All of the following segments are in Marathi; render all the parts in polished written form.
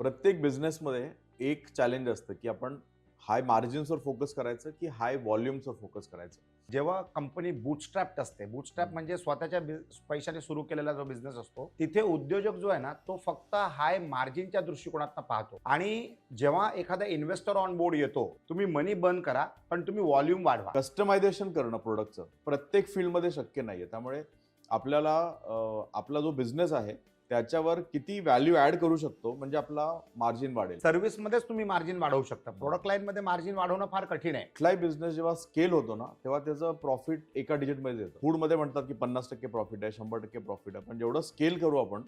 प्रत्येक बिझनेसमध्ये एक चॅलेंज असतं की आपण हाय मार्जिन्सवर फोकस करायचं की हाय व्हॉल्यूम्सवर फोकस करायचं. जेव्हा कंपनी बूटस्ट्रॅप्ड असते, बूटस्ट्रॅप म्हणजे स्वतःच्या पैशाने सुरू केलेला जो बिझनेस असतो, तिथे उद्योजक जो आहे ना, तो फक्त हाय मार्जिनच्या दृष्टिकोनातून पाहतो. आणि जेव्हा एखादा इन्व्हेस्टर ऑन बोर्ड येतो, तुम्ही मनी बर्न करा, पण तुम्ही व्हॉल्यूम वाढवा. कस्टमायझेशन करणं प्रोडक्टचं प्रत्येक फील्डमध्ये शक्य नाहीये. त्यामुळे आपल्याला आपला जो बिझनेस आहे त्याच्यावर किती व्हॅल्यू ऍड करू शकतो म्हणजे आपला मार्जिन वाढेल. सर्व्हिसमध्येच तुम्ही मार्जिन वाढवू शकता. प्रोडक्ट लाईनमध्ये मार्जिन वाढवणं फार कठीण आहे. कुठलाही बिझनेस जेव्हा स्केल होतो ना तेव्हा त्याचं प्रॉफिट एका डिजिटमध्ये येतं. फूडमध्ये म्हणतात की 50% प्रॉफिट आहे, 100% प्रॉफिट आहे, पण जेवढं स्केल करू आपण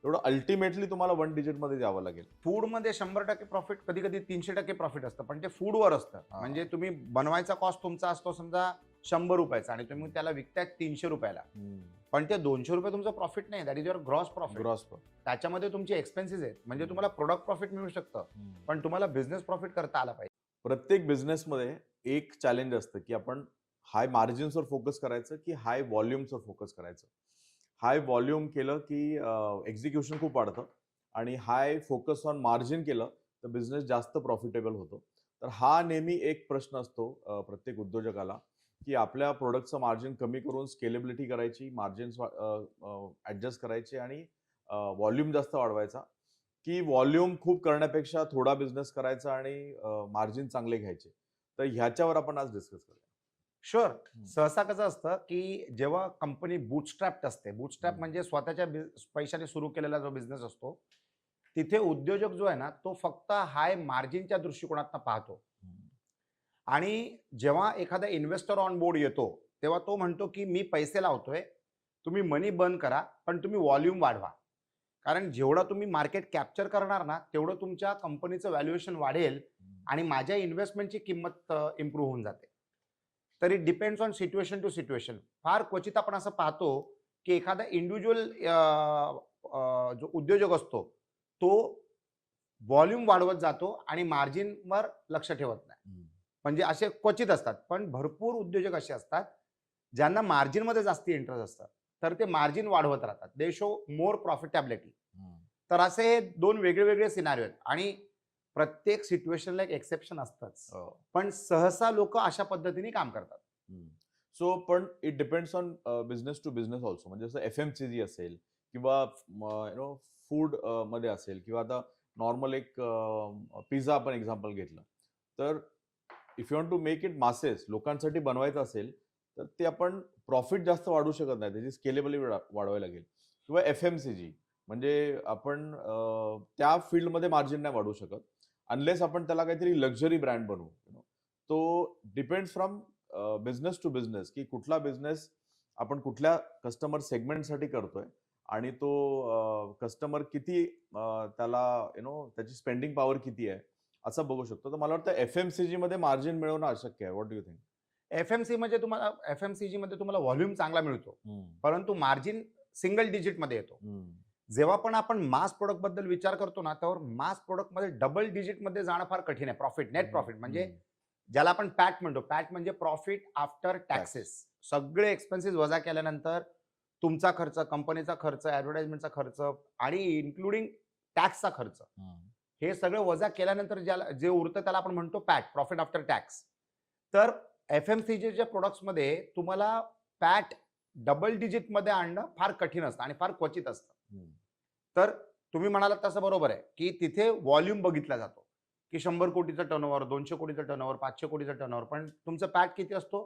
तेवढं अल्टिमेटली तुम्हाला 1 डिजिटमध्ये द्यावं लागेल. फूडमध्ये 100% प्रॉफिट, कधी कधी 300% प्रॉफिट असतं, पण ते फूडवर असतं. म्हणजे तुम्ही बनवायचा कॉस्ट तुमचा असतो समजा 100 रुपयाचा आणि तुम्ही त्याला विकताय 300 रुपयाला, पण ते 200 रुपये तुमचं प्रॉफिट नाही. That is your gross profit. त्याच्यामध्ये तुमचे एक्सपेन्सेस आहेत. म्हणजे तुम्हाला प्रोडक्ट प्रॉफिट मिळू शकतं, पण तुम्हाला बिझनेस प्रॉफिट करता आला पाहिजे. प्रत्येक बिझनेसमध्ये एक चॅलेंज असतं की आपण हाय मार्जिन्सवर फोकस करायचं की हाय व्हॉल्यूम्सवर फोकस करायचं. हाय व्हॉल्यूम केलं की एक्झिक्युशन खूप वाढतं आणि हाय फोकस ऑन मार्जिन केलं तर बिझनेस जास्त प्रॉफिटेबल होतो. तर हा नेहमी एक प्रश्न असतो प्रत्येक उद्योजकाला की आपल्या प्रोडक्टचं मार्जिन कमी करून स्केलेबिलिटी करायची, मार्जिन्स ॲडजस्ट करायचे आणि व्हॉल्यूम जास्त वाढवायचा, की व्हॉल्यूम खूप करण्यापेक्षा थोडा बिझनेस करायचा आणि मार्जिन चांगले घ्यायचे. तर ह्याच्यावर आपण आज डिस्कस करूया. शुअर. सहसा कसं असतं की जेव्हा कंपनी बूटस्ट्रॅप्ड असते, बूटस्ट्रॅप म्हणजे स्वतःच्या पैशाने सुरू केलेला जो बिझनेस असतो, तिथे उद्योजक जो आहे ना, तो फक्त हाय मार्जिनच्या दृष्टिकोनातून पाहतो. आणि जेव्हा एखादा इन्व्हेस्टर ऑन बोर्ड येतो, तेव्हा तो म्हणतो की मी पैसे लावतोय, तुम्ही मनी बर्न करा, पण तुम्ही व्हॉल्यूम वाढवा. कारण जेवढं तुम्ही मार्केट कॅप्चर करणार ना, तेवढं तुमच्या कंपनीचं व्हॅल्युएशन वाढेल आणि माझ्या इन्व्हेस्टमेंटची किंमत इम्प्रूव्ह होऊन जाते. तर it depends on situation to situation. फार क्वचित आपण असं पाहतो की एखादा इंडिव्हिज्युअल जो उद्योजक असतो, तो व्हॉल्यूम वाढवत जातो आणि मार्जिनवर लक्ष ठेवत नाही. म्हणजे असे क्वचित असतात, पण भरपूर उद्योजक असे असतात ज्यांना मार्जिनमध्ये जास्त इंटरेस्ट असतं, तर ते मार्जिन वाढवत राहतात. दे शो मोर प्रॉफिटेबिलिटी. तर असे हे दोन वेगळे वेगळे सिनारिओ आहेत आणि प्रत्येक सिच्युएशनला एक एक्सेप्शन असतंच. पण सहसा लोक अशा पद्धतीने काम करतात. सो पण it depends on business to business also. म्हणजे जसं FMCG असेल किंवा फूड मध्ये असेल किंवा आता नॉर्मल एक पिझ्झा आपण एक्झाम्पल घेतलं, तर if you want to make it masses, लोकांसाठी बनवायचं असेल तर ते आपण प्रॉफिट जास्त वाढवू शकत नाही, त्याची स्केलेबिलिटी वाढवायला लागेल. किंवा FMCG म्हणजे आपण त्या फील्डमध्ये मार्जिन नाही वाढवू शकत अनलेस आपण त्याला काहीतरी लक्झरी ब्रँड बनवू. तो depends from business to business की कुठला बिझनेस आपण कुठल्या कस्टमर सेगमेंटसाठी करतोय आणि तो कस्टमर किती त्याला त्याची स्पेंडिंग पॉवर किती आहे असं बघू शकतो. तर मला वाटतं FMCG मध्ये मार्जिन मिळवणं अशक्य आहे. What do you think? FMCG मध्ये तुम्हाला व्हॉल्यूम चांगला मिळतो, परंतु मार्जिन सिंगल डिजिट मध्ये येतो. जेव्हा पण आपण मास प्रोडक्ट बद्दल विचार करतो ना, त्यावर मास प्रोडक्ट मध्ये डबल डिजिट मध्ये जाणं फार कठीण आहे. प्रॉफिट, नेट प्रॉफिट म्हणजे ज्याला आपण पॅट म्हणतो. पॅट म्हणजे प्रॉफिट आफ्टर टॅक्सेस. सगळे एक्सपेन्सेस वजा केल्यानंतर तुमचा खर्च, कंपनीचा खर्च, ऍडव्हर्टाइजमेंटचा खर्च आणि इन्क्लुडिंग टॅक्सचा खर्च, हे सगळं वजा केल्यानंतर ज्याला जे उरतं त्याला आपण म्हणतो पॅट, प्रॉफिट आफ्टर टॅक्स. तर FMCGच्या प्रोडक्ट्समध्ये तुम्हाला पॅट डबल डिजिट मध्ये आणणं फार कठीण असतं आणि फार क्वचित असतं. तर तुम्ही म्हणालात तसं बरोबर आहे की तिथे व्हॉल्यूम बघितला जातो की 100 कोटीचा टर्नओव्हर, 200 कोटीचा टर्नओव्हर, 500 कोटीचा टर्नओव्हर, पण तुमचं पॅट किती असतो?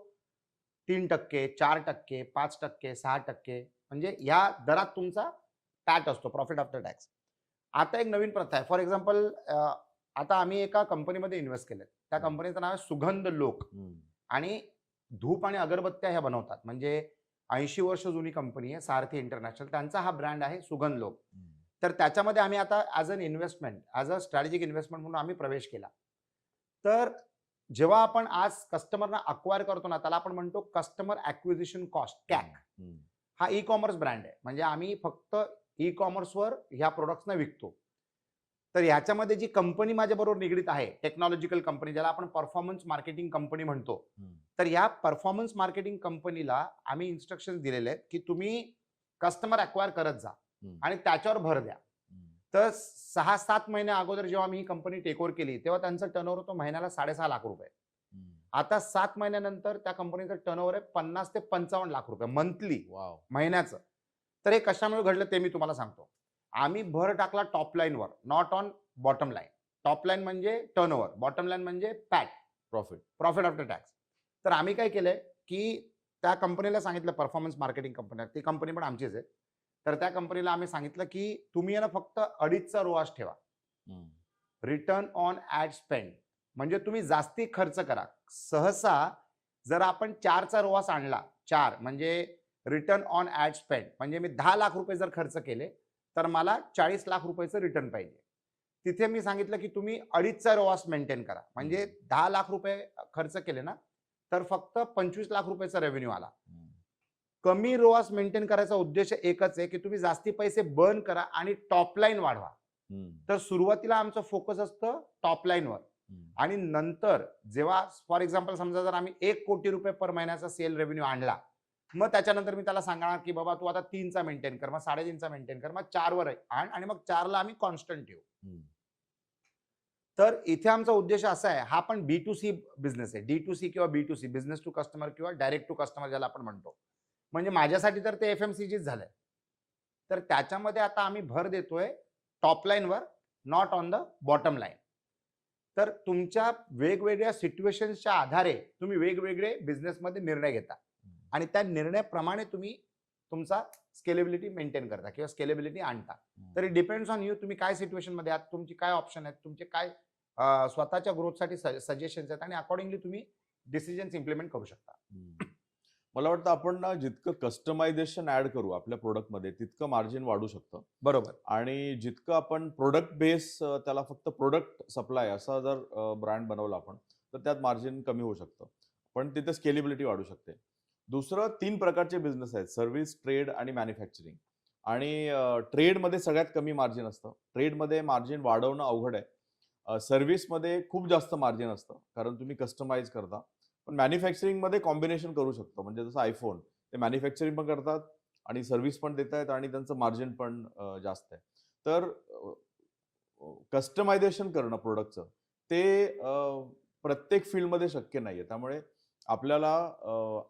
3%, 4%, 5%, 6%, म्हणजे या दरात तुमचा पॅट असतो, प्रॉफिट आफ्टर टॅक्स. आता एक नवीन प्रथा आहे. फॉर एक्झाम्पल, आता आम्ही एका कंपनीमध्ये इन्व्हेस्ट केलं. त्या कंपनीचं नाव आहे सुगंध लोक आणि धूप आणि अगरबत्त्या ह्या बनवतात. म्हणजे 80 वर्ष जुनी कंपनी आहे, सारथी इंटरनॅशनल. त्यांचा हा ब्रँड आहे सुगंध लोक. तर त्याच्यामध्ये आम्ही आता as an investment, as a strategic investment म्हणून आम्ही प्रवेश केला. तर जेव्हा आपण आज कस्टमरना अक्वायर करतो ना, त्याला आपण म्हणतो कस्टमर ॲक्विजिशन कॉस्ट, कॅक. हा ई कॉमर्स ब्रँड आहे. म्हणजे आम्ही फक्त ई कॉमर्सवर ह्या प्रोडक्ट्सना विकतो. तर ह्याच्यामध्ये जी कंपनी माझ्याबरोबर निगडीत आहे, टेक्नॉलॉजिकल कंपनी, ज्याला आपण परफॉर्मन्स मार्केटिंग कंपनी म्हणतो. तर या परफॉर्मन्स मार्केटिंग कंपनीला आम्ही इन्स्ट्रक्शन दिलेले आहेत की तुम्ही कस्टमर अक्वायर करत जा आणि त्याच्यावर भर द्या. तर 6-7 महिने अगोदर जेव्हा मी ही कंपनी टेक ओव्हर केली तेव्हा त्यांचं टर्नओव्हर होतं महिन्याला 6.5 लाख रुपये. आता 7 महिन्यानंतर त्या कंपनीचं टर्नओव्हर आहे 50 ते 55 लाख रुपये मंथली, वाव. महिन्याचं. तर हे कशामुळे घडलं ते मी तुम्हाला सांगतो. आम्ही भर टाकला टॉप लाईनवर, not on bottom line. Top line म्हणजे टर्नओव्हर, बॉटम लाईन म्हणजे पॅट, प्रॉफिट आफ्टर टॅक्स. तर आम्ही काय केलंय की त्या कंपनीला सांगितलं, परफॉर्मन्स मार्केटिंग कंपनी, ती कंपनी पण आमचीच आहे. तर त्या कंपनीला आम्ही सांगितलं की तुम्ही आहे ना फक्त 2.5चा रोआस ठेवा, रिटर्न ऑन ऍड स्पेंड. म्हणजे तुम्ही जास्ती खर्च करा. सहसा जर आपण 4चा रोआस आणला, 4 म्हणजे रिटर्न ऑन ऍड स्पेंड, म्हणजे मी 10 लाख रुपये जर खर्च केले तर मला 40 लाख रुपयाचं रिटर्न पाहिजे. तिथे मी सांगितलं की तुम्ही 2.5चा रोआस मेंटेन करा. म्हणजे 10 लाख रुपये खर्च केले ना तर फक्त 25 लाख रुपयाचा रेव्हेन्यू आला. कमी रोआस मेंटेन करायचा उद्देश एकच आहे की तुम्ही जास्ती पैसे बर्न करा आणि टॉप लाईन वाढवा. तर सुरुवातीला आमचं फोकस असतं टॉप लाईनवर, आणि नंतर जेव्हा फॉर एक्झाम्पल समजा जर आम्ही 1 कोटी रुपये पर महिन्याचा सेल रेव्हेन्यू आणला, मग त्याच्यानंतर मी त्याला सांगणार की बाबा तू आता 3चा मेंटेन कर, मग 3.5चा मेंटेन कर, मग 4वर आण, आणि मग 4ला आम्ही कॉन्स्टंट ठेवू. तर इथे आमचा उद्देश असा आहे, हा पण B2C बिझनेस आहे. D2C किंवा B2C, बिझनेस टू कस्टमर किंवा डायरेक्ट टू कस्टमर ज्याला आपण म्हणतो. म्हणजे माझ्यासाठी तर ते FMCGच झालंय. तर त्याच्यामध्ये आता आम्ही भर देतोय टॉप लाईनवर, not on the bottom line. तर तुमच्या वेगवेगळ्या सिच्युएशन्सच्या आधारे तुम्ही वेगवेगळे बिझनेसमध्ये निर्णय घेता, आणि त्या निर्णयाप्रमाणे तुम्ही तुमचा स्केलेबिलिटी मेंटेन करता किंवा स्केलेबिलिटी आणता. तर इट डिपेंड्स ऑन यू, तुम्ही काय सिच्युएशन मध्ये आहात, तुमची काय ऑप्शन आहेत, तुमचे काय स्वतःच्या ग्रोथसाठी सजेशन्स आहेत, आणि अकॉर्डिंगली तुम्ही डिसिजन्स इम्प्लिमेंट करू शकता. मला वाटतं आपण ना जितकं कस्टमायझेशन ऍड करू आपल्या प्रोडक्टमध्ये तितकं मार्जिन वाढू शकतं. बरोबर. आणि जितकं आपण प्रोडक्ट बेस त्याला फक्त प्रोडक्ट सप्लाय असा जर ब्रँड बनवला आपण तर त्यात मार्जिन कमी होऊ शकतं, पण तिथे स्केलेबिलिटी वाढू शकते. दुसरं 3 प्रकारचे बिझनेस आहेत, सर्व्हिस, ट्रेड आणि मॅन्युफॅक्चरिंग. आणि ट्रेडमध्ये सगळ्यात कमी मार्जिन असतं. ट्रेडमध्ये मार्जिन वाढवणं अवघड आहे. सर्व्हिसमध्ये खूप जास्त मार्जिन असतं कारण तुम्ही कस्टमाइज करता. पण मॅन्युफॅक्चरिंगमध्ये कॉम्बिनेशन करू शकतो, म्हणजे जसं आयफोन ते मॅन्युफॅक्चरिंग पण करतात आणि सर्व्हिस पण देत आहेत आणि त्यांचं मार्जिन पण जास्त आहे. तर कस्टमायझेशन करणं प्रोडक्टचं ते प्रत्येक फील्डमध्ये शक्य नाहीये. त्यामुळे आपल्याला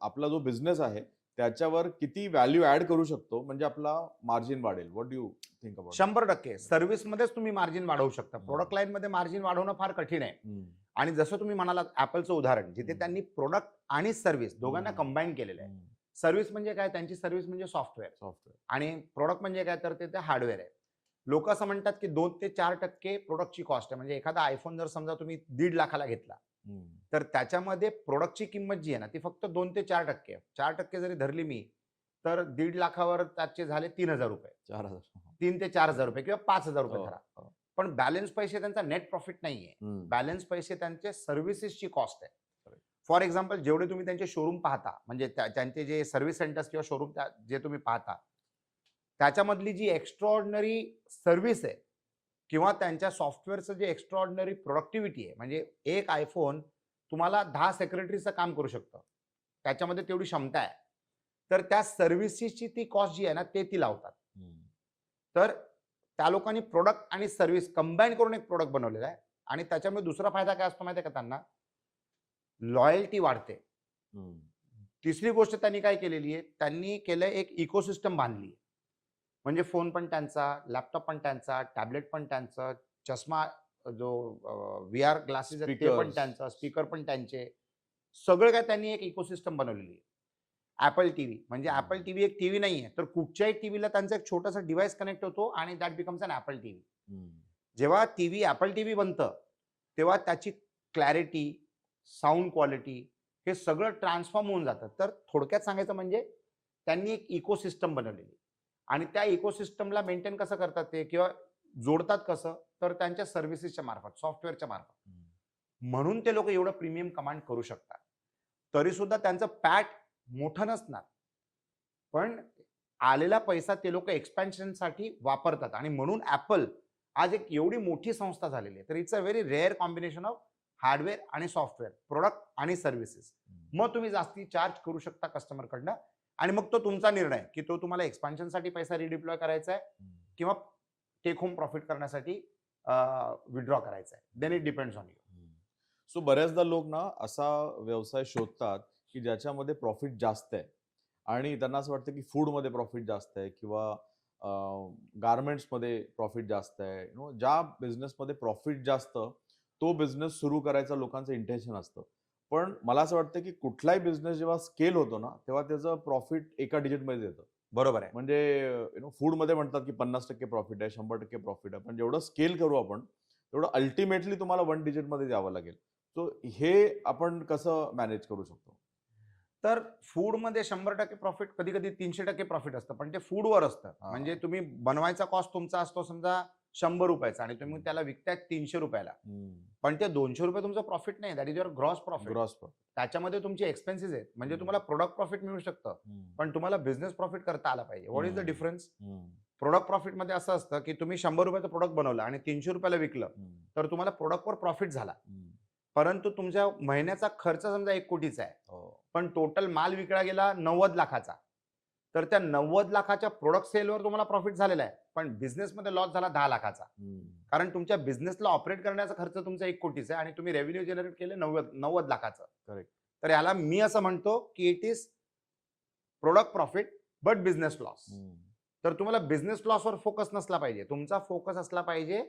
आपला जो बिझनेस आहे त्याच्यावर किती व्हॅल्यू ऍड करू शकतो म्हणजे आपला मार्जिन वाढेल. What do you think about? 100% सर्व्हिसमध्येच तुम्ही मार्जिन वाढवू शकता. प्रोडक्ट लाईन मध्ये मार्जिन वाढवणं फार कठीण आहे. आणि जसं तुम्ही म्हणालात ऍपलचं उदाहरण, जिथे त्यांनी प्रोडक्ट आणि सर्व्हिस दोघांना कंबाईन केलेलं आहे. सर्व्हिस म्हणजे काय, त्यांची सर्व्हिस म्हणजे सॉफ्टवेअर, आणि प्रोडक्ट म्हणजे काय तर ते हार्डवेअर आहे. लोक असं म्हणतात की 2 ते 4% प्रोडक्टची कॉस्ट आहे. म्हणजे एखादा आयफोन जर समजा तुम्ही 1.5 लाखाला घेतला तर त्याच्यामध्ये प्रोडक्टची किंमत जी आहे ना ती फक्त 2 ते 4% आहे. 4% जरी धरली मी तर 1.5 लाखावर त्याचे झाले 3,000 रुपये, 3 ते 4,000 रुपये किंवा 5,000 रुपये धरा. पण बॅलन्स पैसे त्यांचा नेट प्रॉफिट नाहीये. बॅलन्स पैसे त्यांचे सर्व्हिसेसची कॉस्ट आहे. फॉर एक्झाम्पल जेवढे तुम्ही त्यांचे शोरूम पाहता, म्हणजे त्यांचे जे सर्व्हिस सेंटर्स किंवा शोरूम जे तुम्ही पाहता त्याच्यामधली जी एक्स्ट्राऑर्डिनरी सर्व्हिस आहे किंवा त्यांच्या सॉफ्टवेअरचं जे एक्स्ट्राऑर्डिनरी प्रोडक्टिव्हिटी आहे, म्हणजे एक आयफोन तुम्हाला 10 सेक्रेटरीचं काम करू शकतं, त्याच्यामध्ये तेवढी क्षमता आहे. तर त्या सर्व्हिसेसची ती कॉस्ट जी आहे ना ते ती लावतात. तर त्या लोकांनी प्रोडक्ट आणि सर्व्हिस कंबाईन करून एक प्रोडक्ट बनवलेला आहे, आणि त्याच्यामुळे दुसरा फायदा काय असतो माहिती आहे का त्यांना, लॉयल्टी वाढते. तिसरी गोष्ट त्यांनी काय केलेली आहे, त्यांनी केलं एक इकोसिस्टम बांधली. म्हणजे फोन पण त्यांचा, लॅपटॉप पण त्यांचा, टॅबलेट पण त्यांचा, चष्मा जो VR ग्लासेस आहेत ते पण त्यांचा, स्पीकर पण त्यांचे, सगळं काय त्यांनी एक इकोसिस्टम बनवलेली आहे. ऍपल टीव्ही म्हणजे ऍपल टीव्ही एक टीव्ही नाहीये, तर कुठच्याही टीव्हीला त्यांचा एक छोटासा डिव्हाइस कनेक्ट होतो आणि that becomes an Apple TV. जेव्हा टीव्ही ऍपल टीव्ही बनतं तेव्हा त्याची क्लॅरिटी, साऊंड क्वालिटी हे सगळं ट्रान्सफॉर्म होऊन जातं. तर थोडक्यात सांगायचं म्हणजे त्यांनी एक इकोसिस्टम बनवलेली, आणि त्या इकोसिस्टमला मेंटेन कसं करतात ते किंवा जोडतात कसं, तर त्यांच्या सर्व्हिसेसच्या मार्फत, सॉफ्टवेअरच्या मार्फत. म्हणून ते लोक एवढं प्रीमियम कमांड करू शकतात. तरी सुद्धा त्यांचं पॅट मोठं नसणार, पण आलेला पैसा ते लोक एक्सपॅन्शनसाठी वापरतात, आणि म्हणून ऍपल आज एक एवढी मोठी संस्था झालेली आहे. तर it's a very rare combination of hardware आणि सॉफ्टवेअर, प्रोडक्ट आणि सर्व्हिसेस. मग तुम्ही जास्ती चार्ज करू शकता कस्टमरकडनं, आणि मग तो तुमचा निर्णय की तो तुम्हाला एक्सपान्शनसाठी पैसा रिडिप्लॉय करायचा आहे किंवा टेक होम प्रॉफिट करण्यासाठी विड्रॉ करायचं आहे. Then it depends on you. So बऱ्याचदा लोक ना असा व्यवसाय शोधतात की ज्याच्यामध्ये प्रॉफिट जास्त आहे आणि त्यांना असं वाटतं की फूडमध्ये प्रॉफिट जास्त आहे किंवा गारमेंट्समध्ये प्रॉफिट जास्त आहे. ज्या बिझनेसमध्ये प्रॉफिट जास्त तो बिझनेस सुरू करायचं लोकांचं इंटेन्शन असतं. पण मला असं वाटतं की कुठलाही बिझनेस जेव्हा स्केल होतो ना तेव्हा त्याचं प्रॉफिट एका डिजिटमध्ये येतं. बरोबर आहे. म्हणजे फूडमध्ये म्हणतात की 50% प्रॉफिट आहे, 100% प्रॉफिट आहे. पण जेवढं स्केल करू आपण तेवढं अल्टिमेटली तुम्हाला 1 डिजिटमध्ये द्यावं लागेल. सो हे आपण कसं मॅनेज करू शकतो? तर फूडमध्ये 100% प्रॉफिट, कधी कधी 300% प्रॉफिट असतं, पण ते फूडवर असतं. हा. म्हणजे तुम्ही बनवायचा कॉस्ट तुमचा असतो समजा 100 रुपयाचा आणि तुम्ही त्याला विकताय 300 रुपयाला, पण ते 200 रुपये तुमचं प्रॉफिट नाही. That is your gross profit. Gross profit. त्याच्यामध्ये तुमचे एक्सपेन्सेस आहेत. म्हणजे तुम्हाला प्रोडक्ट प्रॉफिट मिळू शकतं, पण तुम्हाला बिझनेस प्रॉफिट करता आला पाहिजे. What is the difference? Product प्रॉफिटमध्ये असं असतं की तुम्ही 100 रुपयाचं प्रोडक्ट बनवलं आणि 300 रुपयाला विकलं, तर तुम्हाला प्रोडक्टवर प्रॉफिट झाला. परंतु तुमच्या महिन्याचा खर्च समजा 1 कोटीचा आहे, पण टोटल माल विकला गेला 90 लाखाचा, तर त्या 90 लाखाच्या प्रोडक्ट सेलवर तुम्हाला प्रॉफिट झालेला आहे, पण बिझनेसमध्ये लॉस झाला 10 लाखाचा. कारण तुमच्या बिझनेसला ऑपरेट करण्याचा खर्च तुमचा 1 कोटीचा आहे आणि तुम्ही रेव्हेन्यू जनरेट केले 90 लाखाचं. करेक्ट. तर याला मी असं म्हणतो की it is product profit but business loss. तर तुम्हाला बिझनेस लॉसवर फोकस नसला पाहिजे. तुमचा फोकस असला पाहिजे,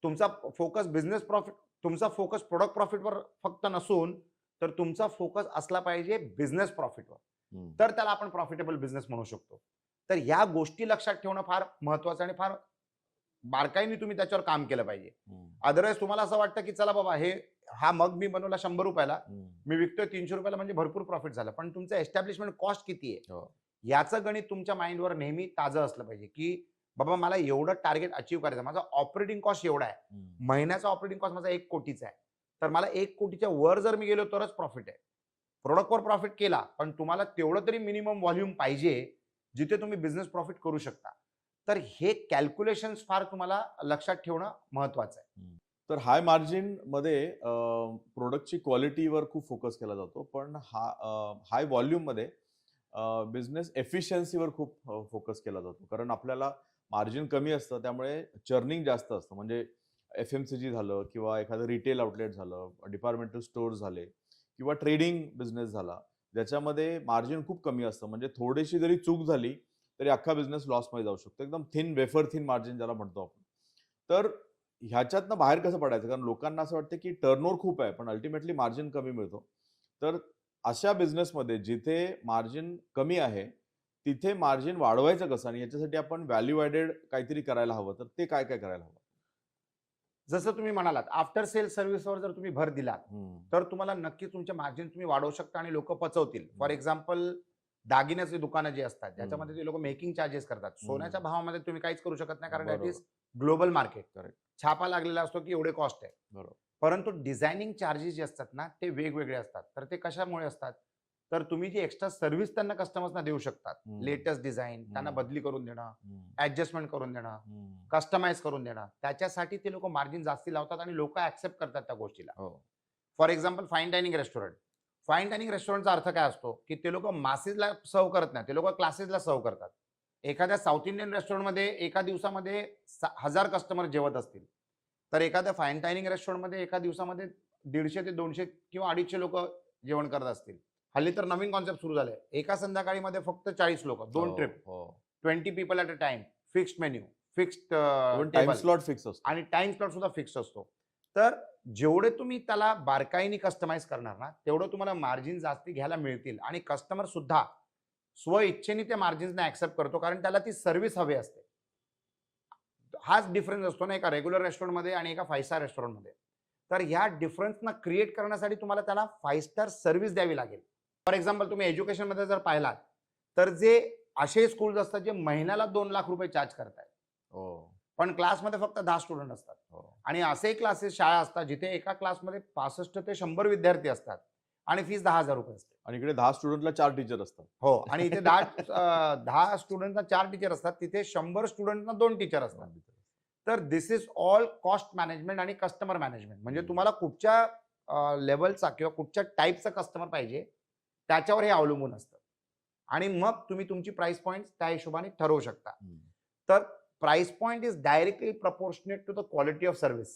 तुमचा फोकस बिझनेस प्रॉफिट, तुमचा फोकस प्रोडक्ट प्रॉफिटवर फक्त नसून तर तुमचा फोकस असला पाहिजे बिझनेस प्रॉफिटवर. तर त्याला आपण प्रॉफिटेबल बिझनेस म्हणू शकतो. तर या गोष्टी लक्षात ठेवणं फार महत्वाचं आणि फार बारकाईने तुम्ही त्याच्यावर काम केलं पाहिजे. अदरवाईज तुम्हाला असं वाटतं की चला बाबा हा मग मी बनवला 100 रुपयाला, मी विकतोय 300 रुपयाला, म्हणजे भरपूर प्रॉफिट झालं, पण तुमचं एस्टॅब्लिशमेंट कॉस्ट किती आहे याचं गणित तुमच्या माइंडवर नेहमी ताजं असलं पाहिजे की बाबा मला एवढं टार्गेट अचीव्ह करायचं, माझा ऑपरेटिंग कॉस्ट एवढा आहे, महिन्याचा ऑपरेटिंग कॉस्ट माझा 1 कोटीचा आहे, तर मला 1 कोटीच्या वर जर मी गेलो तरच प्रॉफिट आहे. प्रोडक्टवर प्रॉफिट केला, पण तुम्हाला तेवढं तरी मिनिमम व्हॉल्यूम पाहिजे जिथे तुम्ही बिझनेस प्रॉफिट करू शकता. तर हे कॅल्क्युलेशन्स फार तुम्हाला लक्षात ठेवणं महत्वाचं आहे. तर हाय मार्जिन मध्ये प्रोडक्टची क्वालिटीवर खूप फोकस केला जातो, पण हाय व्हॉल्यूम मध्ये बिझनेस एफिशियन्सीवर खूप फोकस केला जातो. कारण आपल्याला मार्जिन कमी असतं, त्यामुळे चर्निंग जास्त असतं. म्हणजे FMCG झालं किंवा एखादं रिटेल आउटलेट झालं, डिपार्टमेंटल स्टोअर्स झाले किंवा ट्रेडिंग बिझनेस झाला, ज्याच्यामध्ये मार्जिन खूप कमी असतं. म्हणजे थोडीशी जरी चूक झाली तरी अख्खा बिझनेस लॉसमध्ये जाऊ शकतो. एकदम थिन, वेफर थिन मार्जिन ज्याला म्हणतो आपण. तर ह्याच्यातनं बाहेर कसं पडायचं? कारण लोकांना असं वाटतं की टर्नओव्हर खूप आहे, पण अल्टिमेटली मार्जिन कमी मिळतो. तर अशा बिझनेसमध्ये जिथे मार्जिन कमी आहे तिथे मार्जिन वाढवायचं कसं आणि याच्यासाठी आपण व्हॅल्यू ॲडेड काहीतरी करायला हवं, तर ते काय काय करायला हवं? जसं तुम्ही म्हणालात, आफ्टर सेल सर्व्हिसवर जर तुम्ही भर दिलात तर तुम्हाला नक्की तुमचे मार्जिन तुम्ही वाढवू शकता आणि लोक पचवतील. फॉर एक्झाम्पल, दागिन्याची दुकानं जी असतात ज्याच्यामध्ये ते लोक मेकिंग चार्जेस करतात, सोन्याच्या भावामध्ये तुम्ही काहीच करू शकत नाही, कारण that is global market. Correct. छापा लागलेला असतो की एवढे कॉस्ट आहे. बरोबर. परंतु डिझायनिंग चार्जेस जे असतात ना ते वेगवेगळे असतात. तर ते कशामुळे असतात? तर तुम्ही जी एक्स्ट्रा सर्व्हिस त्यांना कस्टमर्सना देऊ शकतात, लेटेस्ट डिझाईन, त्यांना बदली करून देणं, ऍडजस्टमेंट करून देणं, कस्टमाइज करून देणं, त्याच्यासाठी ते लोक मार्जिन जास्ती लावतात आणि लोक ऍक्सेप्ट करतात त्या गोष्टीला. For example, fine dining restaurant. Fine dining रेस्टॉरंटचा अर्थ काय असतो की ते लोक मासेसला सर्व करत नाही, ते लोक क्लासेसला सर्व करतात. एखाद्या साऊथ इंडियन रेस्टॉरंटमध्ये एका दिवसामध्ये 1000 कस्टमर जेवत असतील, तर एखाद्या फाईन डायनिंग रेस्टॉरंटमध्ये एका दिवसामध्ये 150 ते 200 किंवा 250 लोक जेवण करत असतील. हल्ली तर नवीन कॉन्सेप्ट सुरू झाले, एका संध्याकाळीमध्ये फक्त 40 लोक, 2 trip, 20 people at a time, fixed menu, fixed time slot fix असतो आणि टाइम स्लॉट सुद्धा फिक्स असतो. तर जेवढे तुम्ही त्याला बारकाईने कस्टमाइज करणार ना तेवढं तुम्हाला मार्जिन जास्ती घ्यायला मिळतील आणि कस्टमर सुद्धा स्व इच्छेने त्या मार्जिन्सना ऍक्सेप्ट करतो, कारण त्याला ती सर्व्हिस हवी असते. हाच डिफरन्स असतो ना एका रेग्युलर रेस्टॉरंटमध्ये आणि एका 5 स्टार रेस्टॉरंटमध्ये. तर ह्या डिफरन्सना क्रिएट करण्यासाठी तुम्हाला त्याला 5 स्टार सर्व्हिस द्यावी लागेल. फॉर एक्झाम्पल, तुम्ही एज्युकेशनमध्ये जर पाहिलात तर जे असे स्कूल्स असतात जे महिन्याला 2 लाख रुपये चार्ज करतायत, पण क्लासमध्ये फक्त 10 स्टुडंट असतात. आणि असे क्लासेस, शाळा असतात जिथे एका क्लासमध्ये 65 ते 100 विद्यार्थी असतात आणि फीस 10,000 रुपये असते. आणि इकडे 10 स्टुडंटला 4 टीचर असतात. हो, आणि इथे 10 स्टुडंटना 4 टीचर असतात, तिथे 100 स्टुडंटना 2 टीचर असतात. तर दिस इज ऑल कॉस्ट मॅनेजमेंट आणि कस्टमर मॅनेजमेंट. म्हणजे तुम्हाला कुठच्या लेवलचा किंवा कुठच्या टाईपचा कस्टमर पाहिजे त्याच्यावर हे अवलंबून असतं. आणि मग तुम्ही तुमची प्राइस पॉईंट त्या हिशोबाने ठरवू शकता. हम्म. तर price point is directly proportionate to the quality of service.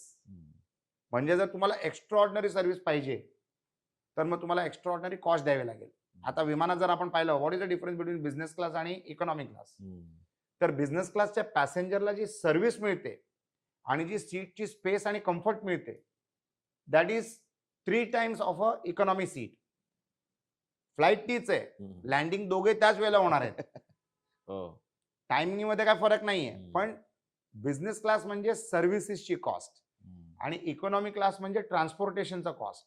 म्हणजे जर तुम्हाला एक्स्ट्रा ऑर्डिनरी सर्व्हिस पाहिजे तर मग तुम्हाला एक्स्ट्रा ऑर्डिनरी कॉस्ट द्यावी लागेल. आता विमानात जर आपण पाहिलं, what is the difference between business class आणि इकॉनॉमी क्लास. तर बिझनेस क्लासच्या पॅसेंजरला जी सर्व्हिस मिळते आणि जी सीटची स्पेस आणि कम्फर्ट मिळते, that is 3 times of a economy seat. Flight तीच आहे, लँडिंग दोघे त्याच वेळेला होणार आहेत. टायमिंग मध्ये काय फरक नाहीये. पण बिझनेस क्लास म्हणजे सर्व्हिसेसची कॉस्ट आणि इकॉनॉमी क्लास म्हणजे ट्रान्सपोर्टेशनचा कॉस्ट.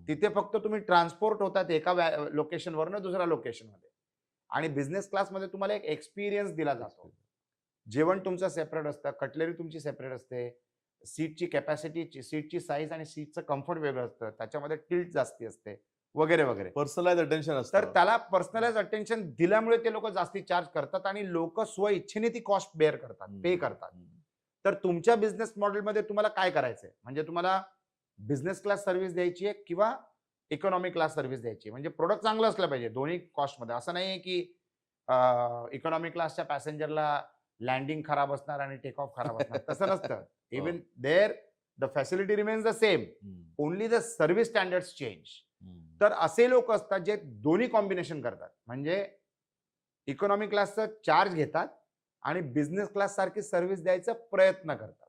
तिथे फक्त तुम्ही ट्रान्सपोर्ट होतात एका लोकेशनवरनं दुसऱ्या लोकेशनमध्ये, आणि बिझनेस क्लासमध्ये तुम्हाला एक एक्सपिरियन्स दिला जातो. जेवण तुमचं सेपरेट असतं, कटलरी तुमची सेपरेट असते, सीटची कॅपॅसिटी, सीटची साईज आणि सीटचं कम्फर्ट वेगळं असतं, त्याच्यामध्ये टिल्ट जास्ती असते वगैरे वगैरे. पर्सनलाइज अटेन्शन असतं. तर त्याला पर्सनलाइज अटेन्शन दिल्यामुळे ते लोक जास्ती चार्ज करतात आणि लोक स्व इच्छेने ती कॉस्ट बेअर करतात, पे करतात. तर तुमच्या बिझनेस मॉडेलमध्ये तुम्हाला काय करायचंय, म्हणजे तुम्हाला बिझनेस क्लास सर्व्हिस द्यायची आहे किंवा इकॉनॉमी क्लास सर्व्हिस द्यायची आहे. म्हणजे प्रोडक्ट चांगलं असलं पाहिजे दोन्ही कॉस्टमध्ये. असं नाही की इकॉनॉमी क्लासच्या पॅसेंजरला लँडिंग खराब असणार आणि टेक ऑफ खराब असणार, तसं नसतं. Even there the facility remains the same, only the service standards change. तर असे लोक असतात जे दोन्ही कॉम्बिनेशन करतात, म्हणजे इकॉनॉमी क्लासचा चार्ज घेतात आणि बिझनेस क्लास सारखी सर्व्हिस द्यायचा प्रयत्न करतात.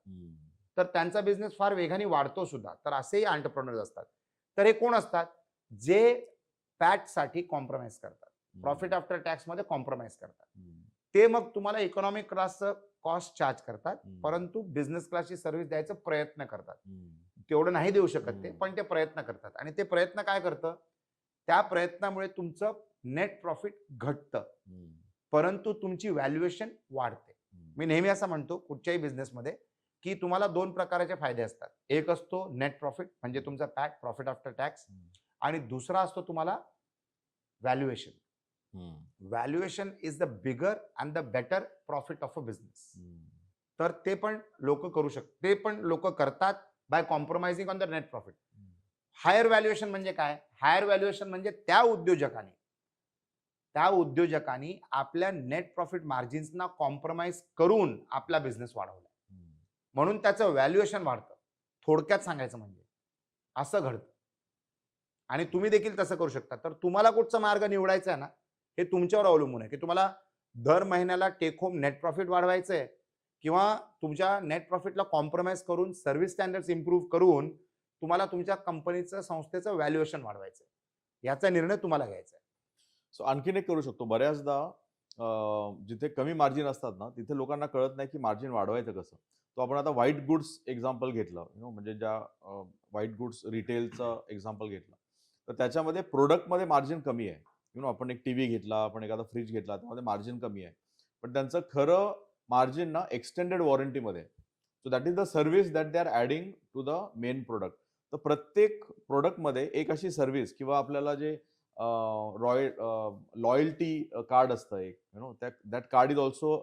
तर त्यांचा बिझनेस फार वेगाने वाढतो सुद्धा. तर असेही एंटरप्रेन्योर्स असतात. तर हे कोण असतात, जे पॅट साठी कॉम्प्रोमाइज करतात, प्रॉफिट आफ्टर टॅक्स मध्ये कॉम्प्रोमाइज करतात. ते मग तुम्हाला इकॉनॉमिक क्लासचं कॉस्ट चार्ज करतात, परंतु बिझनेस क्लासची सर्व्हिस द्यायचा प्रयत्न करतात. तेवढं नाही देऊ शकत ते, पण ते प्रयत्न करतात. आणि ते प्रयत्न काय करतं, त्या प्रयत्नामुळे तुमचं नेट प्रॉफिट घटतं, परंतु तुमची व्हॅल्युएशन वाढते. मी नेहमी असं म्हणतो कुठच्याही बिझनेसमध्ये की तुम्हाला 2 प्रकारचे फायदे असतात. एक असतो नेट प्रॉफिट, म्हणजे तुमचा पॅट, प्रॉफिट आफ्टर टॅक्स, आणि दुसरा असतो तुम्हाला valuation. Valuation is the bigger and the better profit of a business. तर ते पण लोक करू शकतात, ते पण लोक करतात by compromising on the net profit. Higher valuation म्हणजे काय? हायर व्हॅल्युएशन म्हणजे त्या उद्योजकांनी आपल्या नेट प्रॉफिट मार्जिन्सना कॉम्प्रोमाइज करून आपला बिझनेस वाढवला, म्हणून त्याचं व्हॅल्युएशन वाढतं. थोडक्यात सांगायचं म्हणजे असं घडतं. आणि तुम्ही देखील तसं करू शकता. तर तुम्हाला कुठचा मार्ग निवडायचा आहे ना, हे तुमच्यावर अवलंबून आहे की तुम्हाला दर महिन्याला टेक होम नेट प्रॉफिट वाढवायचं आहे किंवा तुमच्या नेट प्रॉफिटला कॉम्प्रोमाइज करून सर्व्हिस स्टँडर्ड्स इम्प्रूव्ह करून तुम्हाला तुमच्या कंपनीचं, संस्थेचं व्हॅल्युएशन वाढवायचं आहे. याचा निर्णय तुम्हाला घ्यायचा आहे. सो आणखीन एक करू शकतो. बऱ्याचदा जिथे कमी मार्जिन असतात ना, तिथे लोकांना कळत नाही की मार्जिन वाढवायचं कसं. तो आपण आता व्हाईट गुड्स एक्झाम्पल घेतलं, म्हणजे ज्या व्हाईट गुड्स रिटेलचं एक्झाम्पल घेतलं, तर त्याच्यामध्ये प्रोडक्टमध्ये मार्जिन कमी आहे. आपण एक टीव्ही घेतला, आपण एखादा फ्रीज घेतला, त्यामध्ये मार्जिन कमी आहे. पण त्यांचं खरं मार्जिन ना एक्सटेंडेड वॉरंटीमध्ये. So that is the service that they are adding to the main product. तर प्रत्येक प्रोडक्टमध्ये एक अशी सर्व्हिस किंवा आपल्याला जे लॉयल्टी कार्ड असतं एक, that card is also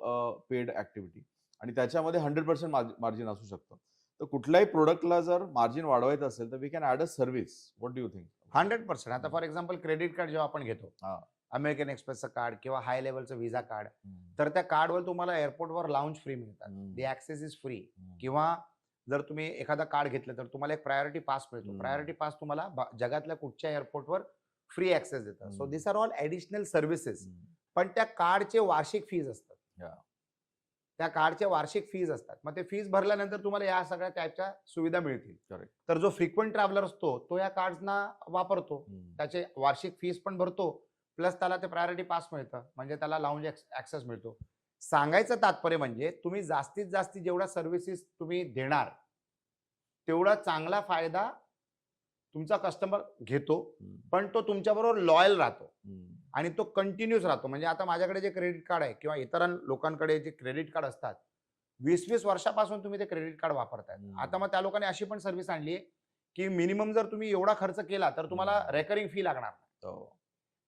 paid activity, आणि त्याच्यामध्ये 100% मार्जिन असू शकतं. तर कुठल्याही प्रोडक्टला जर मार्जिन वाढवायचं असेल तर we can add a service. What do you think? 100%. आता फॉर एक्झाम्पल क्रेडिट कार्ड जेव्हा आपण घेतो, अमेरिकन एक्सप्रेसचं कार्ड किंवा हाय लेवलचं व्हिसा कार्ड, तर त्या कार्डवर तुम्हाला एअरपोर्टवर लाऊंज फ्री मिळतात, दी ऍक्सेस इज फ्री. किंवा जर तुम्ही एखादा कार्ड घेतलं तर तुम्हाला एक प्रायोरिटी पास मिळतो. प्रायोरिटी पास तुम्हाला जगातल्या कुठच्या एअरपोर्टवर फ्री ऍक्सेस देतात. So this are all additional services. पण त्या कार्डचे वार्षिक फीज असतात, त्या कार्डचे वार्षिक फीज असतात. मग ते फीज भरल्यानंतर तुम्हाला या सगळ्या टाईपच्या सुविधा मिळतील. तर जो फ्रिक्वेंट ट्रॅव्हलर असतो तो या कार्ड्सना वापरतो, त्याचे वार्षिक फीज पण भरतो, प्लस त्याला ते प्रायोरिटी पास मिळतं, म्हणजे त्याला लाऊंज ऍक्सेस मिळतो. सांगायचं तात्पर्य म्हणजे तुम्ही जास्तीत जास्त जेवढ्या सर्व्हिसेस तुम्ही देणार तेवढा चांगला फायदा तुमचा कस्टमर घेतो, पण तो तुमच्याबरोबर लॉयल राहतो आणि तो कंटिन्यूस राहतो. म्हणजे आता माझ्याकडे जे क्रेडिट कार्ड आहे किंवा इतर लोकांकडे जे क्रेडिट कार्ड असतात, 20-20 वर्षापासून तुम्ही ते क्रेडिट कार्ड वापरताय. आता मग त्या लोकांनी अशी पण सर्व्हिस आणली आहे की मिनिमम जर तुम्ही एवढा खर्च केला तर तुम्हाला रेकरिंग फी लागणार नाही.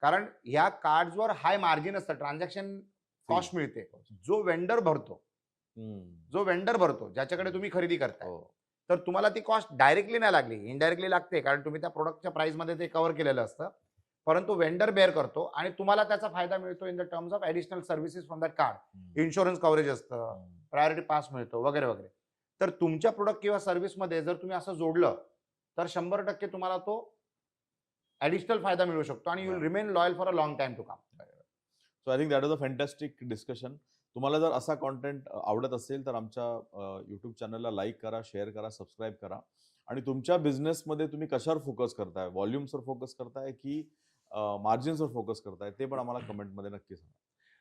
कारण या कार्ड्सवर हाय मार्जिन असतं, ट्रान्झॅक्शन कॉस्ट मिळते, जो वेंडर भरतो ज्याच्याकडे तुम्ही खरेदी करताय. तर तुम्हाला ती कॉस्ट डायरेक्टली नाही लागली, इनडायरेक्टली लागते, कारण तुम्ही त्या प्रोडक्टच्या प्राइस मध्ये ते कव्हर केलेलं असतं. परंतु वेंडर बेअर करतो आणि तुम्हाला त्याचा फायदा मिळतो in the terms of additional services from that card. Insurance coverage असतं, प्रायोरिटी पास मिळतो वगैरे वगैरे. तर तुमच्या प्रोडक्ट किंवा सर्व्हिसमध्ये जर तुम्ही असं जोडलं तर 100% तुम्हाला तो ऍडिशनल फायदा मिळू शकतो आणि you will remain loyal for a long time to come. So I think that was a fantastic discussion. तुम्हाला जर असा कॉन्टेंट आवडत असेल तर आमच्या यूट्यूब चॅनलला लाईक करा, शेअर करा, सबस्क्राईब करा. आणि तुमच्या बिझनेसमध्ये तुम्ही कशावर फोकस करताय, व्हॉल्युम्सवर फोकस करताय की मार्जिन्सवर फोकस करताय, ते पण आम्हाला कमेंटमध्ये नक्की सांगा.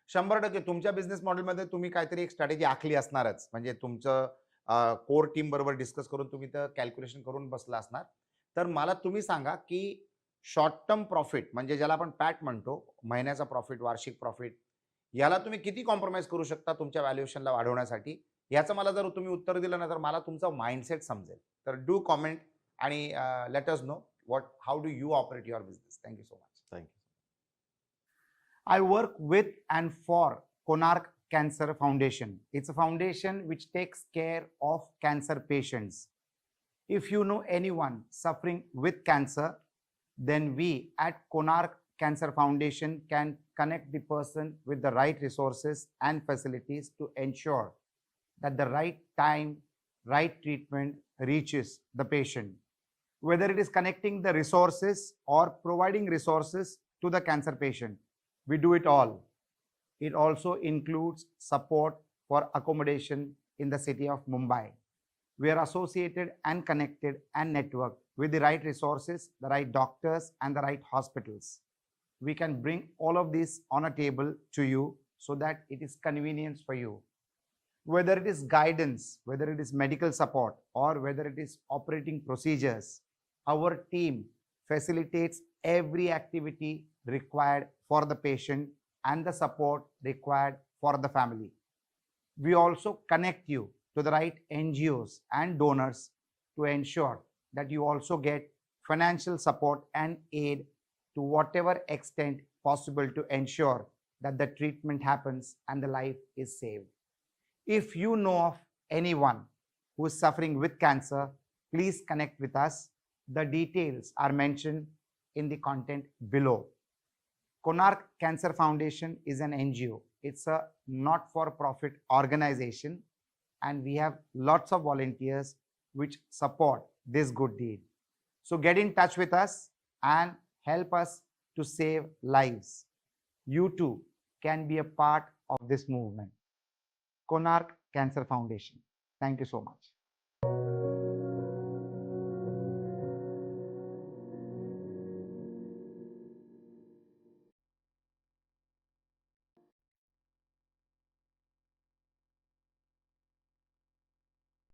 100% तुमच्या बिझनेस मॉडेलमध्ये तुम्ही काहीतरी एक स्ट्रॅटेजी आखली असणारच. म्हणजे तुमचं कोर टीम बरोबर डिस्कस करून तुम्ही तर कॅल्क्युलेशन करून बसला असणार. तर मला तुम्ही सांगा की शॉर्ट टर्म प्रॉफिट म्हणजे ज्याला आपण पॅट म्हणतो, महिन्याचा प्रॉफिट, वार्षिक प्रॉफिट, याला तुम्ही किती कॉम्प्रोमाइज करू शकता तुमच्या व्हॅल्युएशनला वाढवण्यासाठी? याचं मला जर तुम्ही उत्तर दिलं ना तर मला तुमचा माइंडसेट समजेल. तर डू कॉमेंट आणि let us know how do you operate your business. Thank you so much. Thank you. I work with and for Konark Cancer Foundation. It's a foundation which takes care of cancer patients. If you know anyone suffering with cancer, then we at Konark Cancer Foundation can connect the person with the right resources and facilities to ensure that the right time, right treatment reaches the patient. Whether it is connecting the resources or providing resources to the cancer patient, we do it all. It also includes support for accommodation in the city of Mumbai. We are associated and connected and networked with the right resources, the right doctors, and the right hospitals. We can bring all of this on a table to you so that it is convenience for you. Whether it is guidance, whether it is medical support, or whether it is operating procedures, our team facilitates every activity required for the patient and the support required for the family. We also connect you to the right NGOs and donors to ensure that you also get financial support and aid to whatever extent possible to ensure that the treatment happens and the life is saved. If you know of anyone who is suffering with cancer, please connect with us. The details are mentioned in the content below. Konark Cancer Foundation is an NGO. It's a not-for-profit organization, and we have lots of volunteers which support this good deed. So get in touch with us and help us to save lives. You too can be a part of this movement. Konark Cancer Foundation. Thank you so much.